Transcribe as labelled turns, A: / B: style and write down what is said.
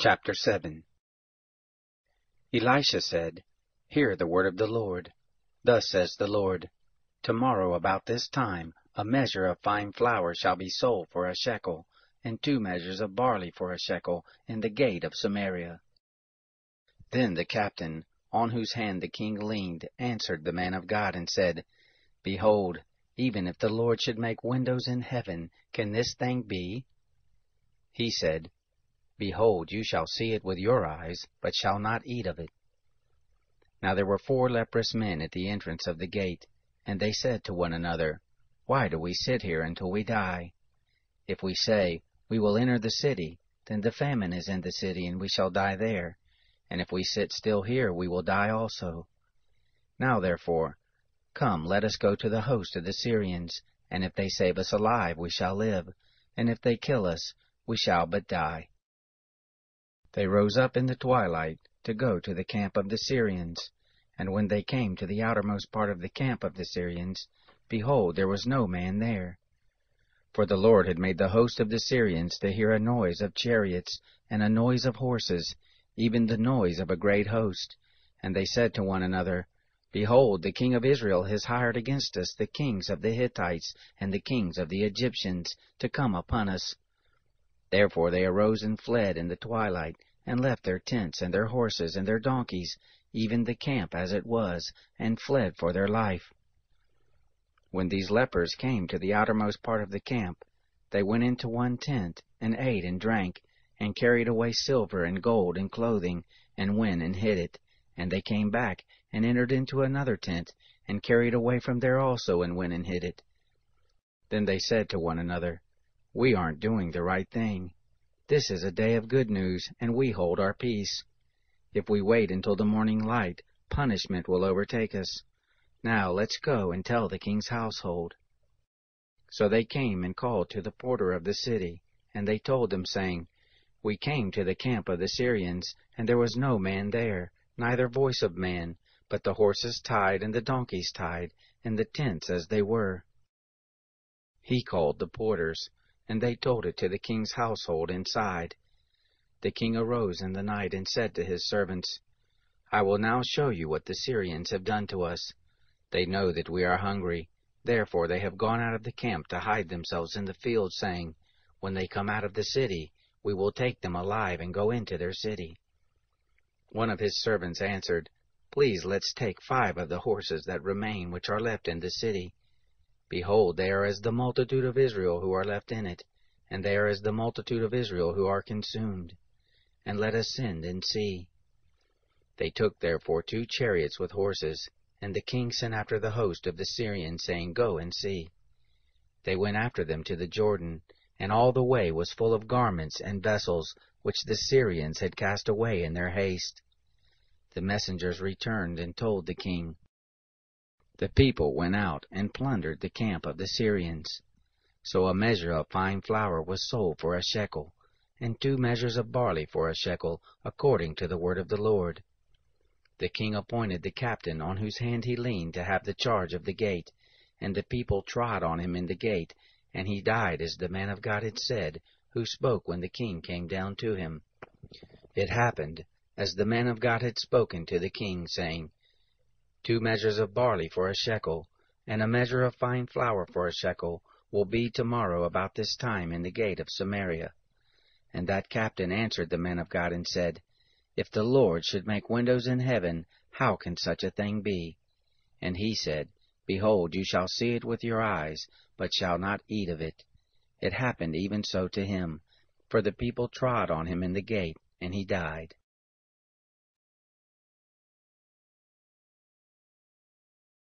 A: Chapter 7. Elisha said, Hear the word of the Lord. Thus says the Lord, Tomorrow about this time a measure of fine flour shall be sold for a shekel, and 2 measures of barley for a shekel in the gate of Samaria. Then the captain, on whose hand the king leaned, answered the man of God and said, Behold, even if the Lord should make windows in heaven, can this thing be? He said, Behold, you shall see it with your eyes, but shall not eat of it. Now there were 4 leprous men at the entrance of the gate, and they said to one another, Why do we sit here until we die? If we say, We will enter the city, then the famine is in the city, and we shall die there. And if we sit still here, we will die also. Now therefore, come, let us go to the host of the Syrians, and if they save us alive, we shall live, and if they kill us, we shall but die. They rose up in the twilight to go to the camp of the Syrians, and when they came to the outermost part of the camp of the Syrians, behold, there was no man there. For the Lord had made the host of the Syrians to hear a noise of chariots and a noise of horses, even the noise of a great host. And they said to one another, Behold, the king of Israel has hired against us the kings of the Hittites and the kings of the Egyptians to come upon us. Therefore they arose and fled in the twilight, and left their tents and their horses and their donkeys, even the camp as it was, and fled for their life. When these lepers came to the outermost part of the camp, they went into one tent, and ate and drank, and carried away silver and gold and clothing, and went and hid it. And they came back, and entered into another tent, and carried away from there also, and went and hid it. Then they said to one another, We aren't doing the right thing. This is a day of good news, and we hold our peace. If we wait until the morning light, punishment will overtake us. Now let's go and tell the king's household. So they came and called to the porter of the city, and they told them, saying, We came to the camp of the Syrians, and there was no man there, neither voice of man, but the horses tied and the donkeys tied, and the tents as they were. He called the porters, and they told it to the king's household inside. The king arose in the night and said to his servants, I will now show you what the Syrians have done to us. They know that we are hungry. Therefore they have gone out of the camp to hide themselves in the field, saying, When they come out of the city, we will take them alive and go into their city. One of his servants answered, Please let's take 5 of the horses that remain which are left in the city. Behold, they are as the multitude of Israel who are left in it, and they are as the multitude of Israel who are consumed. And let us send and see. They took therefore 2 chariots with horses, and the king sent after the host of the Syrians, saying, Go and see. They went after them to the Jordan, and all the way was full of garments and vessels, which the Syrians had cast away in their haste. The messengers returned and told the king. The people went out and plundered the camp of the Syrians. So a measure of fine flour was sold for a shekel, and 2 measures of barley for a shekel, according to the word of the Lord. The king appointed the captain on whose hand he leaned to have the charge of the gate, and the people trod on him in the gate, and he died as the man of God had said, who spoke when the king came down to him. It happened, as the man of God had spoken to the king, saying, 2 measures of barley for a shekel, and a measure of fine flour for a shekel, will be tomorrow about this time in the gate of Samaria. And that captain answered the man of God and said, If the Lord should make windows in heaven, how can such a thing be? And he said, Behold, you shall see it with your eyes, but shall not eat of it. It happened even so to him, for the people trod on him in the gate, and he died.